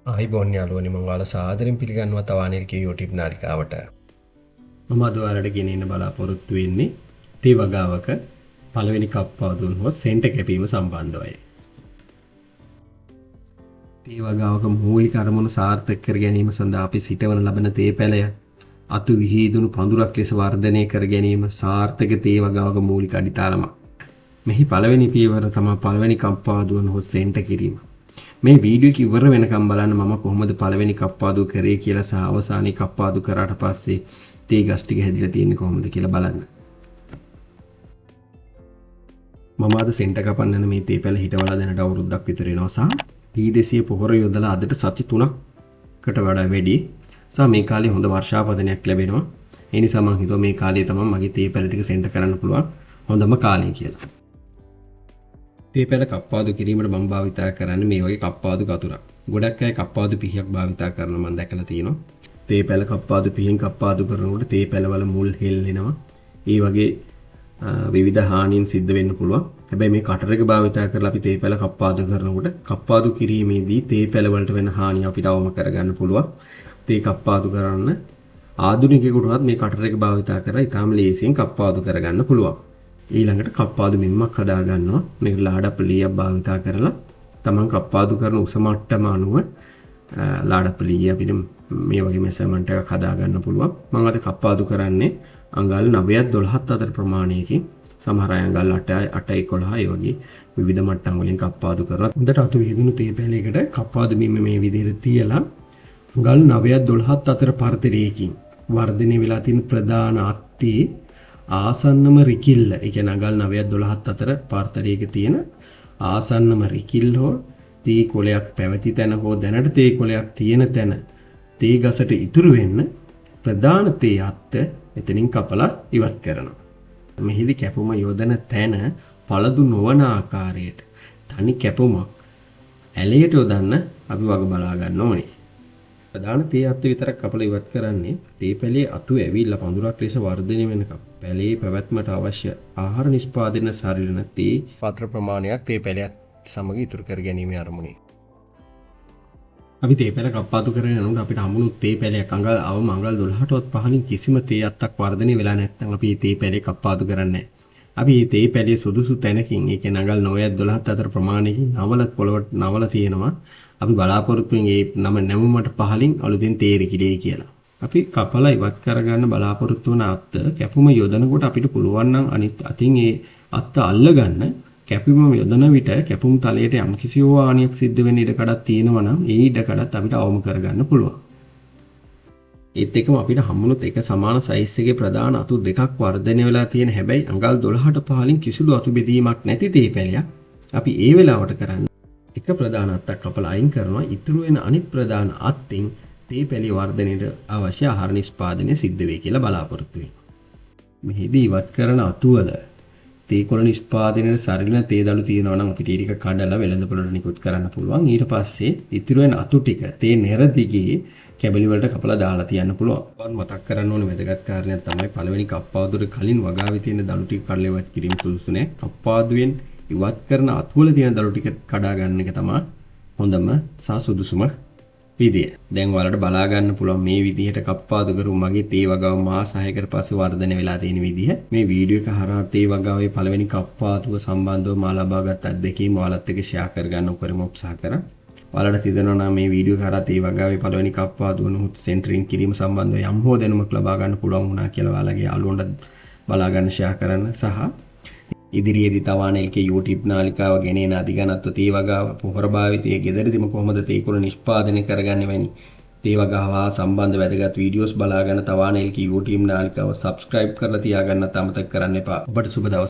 ආයිබෝන් යාළුවනි මම ඔයාලා සාදරයෙන් පිළිගන්නවා තවානිල්ගේ YouTube නාලිකාවට. මම අද ඔයාලට ගෙනෙන්න බලාපොරොත්තු වෙන්නේ තේ වගාවක පළවෙනි කප්පාදුන් හෝ සෙන්ටර් කැපීම සම්බන්ධවයි. තේ වගාවක මූලික අරමුණ සාර්ථක කර ගැනීම සඳහා අපි සිටවන ලබන තේ පැලය අතු විහිදුණු පඳුරක් ලෙස වර්ධනය කර ගැනීම සාර්ථක තේ වගාවක මූලික අඩිතාලමක්. මෙහි පළවෙනි පියවර තමයි පළවෙනි කප්පාදුන් හෝ සෙන්ටර් කිරීම. මේ වීඩියෝ එක ඉවර වෙනකම් බලන්න මම කොහොමද පළවෙනි කප්පාදු කරේ කියලා සහ අවසානයේ කප්පාදු කරාට පස්සේ තේ ගස් ටික හැදිලා තියෙන්නේ කොහොමද කියලා බලන්න. මම අද සෙන්ටර් කපන්න මේ තේ පැල හිටවලා දැනට අවුරුද්දක් විතර වෙනවා සහ P200 පොහොර යොදලා අදට සති 3කට වඩා වැඩි සහ මේ කාලේ හොඳ වර්ෂාපතනයක් ලැබෙනවා. ඒ නිසා මම හිතුවා මේ කාලේ තමයි මගේ තේ පැල ටික සෙන්ටර් කරන්න පුළුවන් හොඳම කාලය කියලා. තේ පැල කප්පාදු කිරීමට මම භාවිතා කරන්නේ මේ වගේ කප්පාදු කතුරක්. ගොඩක් අය කප්පාදු පිහියක් භාවිතා කරනවා මම දැකලා තියෙනවා. තේ පැල කප්පාදු පිහින් කප්පාදු කරනකොට තේ පැලවල මුල් හෙල්ලෙනවා. ඒ වගේ විවිධ හානියන් සිද්ධ වෙන්න පුළුවන්. හැබැයි මේ කටර් එක භාවිතා කරලා අපි තේ පැල කප්පාදු කරනකොට කප්පාදු කිරීමේදී තේ පැල වලට වෙන හානිය අපිට අවම කරගන්න පුළුවන්. තේ කප්පාදු කරන්න ආධුනිකයෙකුටවත් මේ කටර් එක භාවිතා කරලා ඉතාම ලේසියෙන් කප්පාදු කරගන්න පුළුවන්. ඊළඟට කප්පාදු මෙම්මක් හදා ගන්නවා. මේක ලාඩප්පලියක් භාවිතා කරලා තමන් කප්පාදු කරන උස මට්ටම අනුව ලාඩප්පලිය අපිට මේ වගේ මෙසර්මන්ට් එකක් හදා ගන්න පුළුවන්. මම අද කප්පාදු කරන්නේ අඟල් 9ත් 12ත් අතර ප්‍රමාණයකින්. සමහර අය අඟල් 8යි 11යි වගේ විවිධ මට්ටම් වලින් කප්පාදු කරලා හොඳට අතු විහිදුණු තේ පැලයකට කප්පාදු බිම මේ විදිහට තියලා අඟල් 9ත් 12ත් අතර පරතරයකින් වර්ධනය වෙලා තියෙන ප්‍රධාන අත්තේ ආසන්නම රිකිල්ල, ඒ කියන්නේ අඟල් 9ත් 12ත් අතර පාර්තරයක තියෙන ආසන්නම රිකිල්ල හෝ තේ කොළයක් පැවති තැන හෝ දැනට තේ කොළයක් තියෙන තැන තේ ගසට ඉතුරු වෙන්න ප්‍රධාන තේ අත්ත එතනින් කපලා ඉවත් කරනවා. මෙහිදී කැපුම යොදන තැන පළදු නොවන ආකාරයට තනි කැපුමක් ඇලයට යොදන්න අපි වග බලා ගන්න ඕනේ. ප්‍රධාන තේ අත්ත විතරක් කපලා ඉවත් කරන්නේ තේ පැලේ අතු ඇවිල්ලා පඳුරක් ලෙස වර්ධනය වෙනකම් පැලේ පැවැත්මට අවශ්‍ය ආහාර නිෂ්පාදනය සරිලන තේ පාත්‍ර ප්‍රමාණයක් තේ පැලයක් සමග ඉතුරු කර ගැනීමේ අරමුණින් අපි තේ පැල කප්පාදු කරගෙන යනකොට අපිට හම්බුණු තේ පැලයක් අඟල් අවම අඟල් 12ටවත් පහලින් කිසිම තේ අත්තක් වර්ධනය වෙලා නැත්නම් අපි මේ තේ පැලේ කප්පාදු කරන්නේ නැහැ. අපි මේ තේ පැලේ සුදුසු තැනකින් ඒ කියන්නේ අඟල් 9ත් 12ත් අතර ප්‍රමාණයකින් නවලත් පොළවට නවල තියෙනවා. අපි බලාපොරොත්තු වෙන්නේ නම නැමුමට පහලින් අලුතෙන් තේරි කිලේ කියලා. අපි කපලා ඉවත් කරගන්න බලාපොරොත්තු වන අත්ත කැපුම යොදනකොට අපිට පුළුවන් නම් අනිත් අතින් ඒ අත්ත අල්ලගන්න කැපුම යොදන විට කැපුම් තලයට යම් කිසි හානියක් සිද්ධ වෙන්න ඉඩ කඩක් තියෙනවා නම් ඒ ඉඩ කඩත් අපිට අවම කරගන්න පුළුවන්. ඒත් එක්කම අපිට හම්බුනොත් එක සමාන සයිස් එකේ ප්‍රධාන අතු දෙකක් වර්ධනය වෙලා තියෙන හැබැයි අඟල් 12ට පහලින් කිසිදු අතු බෙදීමක් නැති තේ පැලයක් අපි ඒ වෙලාවට කරන්නේ එක ප්‍රධාන අත්තක් කපලා අයින් කරනවා. ඉතුරු වෙන අනිත් ප්‍රධාන අත්ෙන් තේ පැලේ වර්ධනයට අවශ්‍ය ආහාර නිෂ්පාදනය සිද්ධ වෙයි කියලා බලාපොරොත්තු වෙනවා. මෙහිදී ඉවත් කරන අතු වල තේ කොළ නිෂ්පාදනයේ සරිලන තේ දළු තියෙනවා නම් අපිට ඊට කඩලා වෙළඳ පොළට නිකුත් කරන්න පුළුවන්. ඊට පස්සේ ඉතුරු වෙන අතු ටික තේ නෙර දිගේ කැබලි වලට කපලා දාලා තියන්න පුළුවන්. මතක් කරන්න ඕනේ වැදගත් කාරණයක් තමයි පළවෙනි කප්පාදුවට කලින් වගාවේ තියෙන දළු ටික කඩලා ඉවත් කිරීම සුදුසු නෑ. කප්පාදුවෙන් ඉවත් කරන අතු වල තියෙන දළු ටික කඩා ගන්න එක තමයි හොඳම සහ සුදුසුම විදිය. දැන් ඔයාලට බලා ගන්න පුළුවන් මේ විදිහට කප්පාදු කරු මගේ තේ වගාව මාස 6කට පස්සේ වර්ධනය වෙලා තියෙන විදිහ. මේ වීඩියෝ එක හරහා තේ වගාවේ පළවෙනි කප්පාදුව සම්බන්ධව මා ලබාගත් අත්දැකීම් ඔයාලත් එක්ක ෂෙයා කරගන්න උපරිම උත්සාහ කරා. ඔයාලට තියදෙනවා නම් මේ වීඩියෝ එක හරහා තේ වගාවේ පළවෙනි කප්පාදුව නුත් සෙන්ටරින් කිරීම සම්බන්ධව යම් හෝ දැනුමක් ලබා ගන්න පුළුවන් වුණා කියලා ඔයාලගේ යාළුවන්ට බලා ගන්න ෂෙයා කරන්න සහ ඉදිරියේදී තවානෙල්ගේ YouTube නාලිකාව ගෙනෙන අධිගණත්ව තේ වගාව පොහොර භාවිතයේ ගෙදරදීම කොහොමද තේ කුළ නිෂ්පාදනය කරගන්නේ වැනි තේ වගාව සම්බන්ධ වැදගත් වීඩියෝස් බලා ගන්න තවානෙල්ගේ YouTube නාලිකාව subscribe කරලා තියාගන්නත් අමතක කරන්න එපා. ඔබට සුබ දවසක්.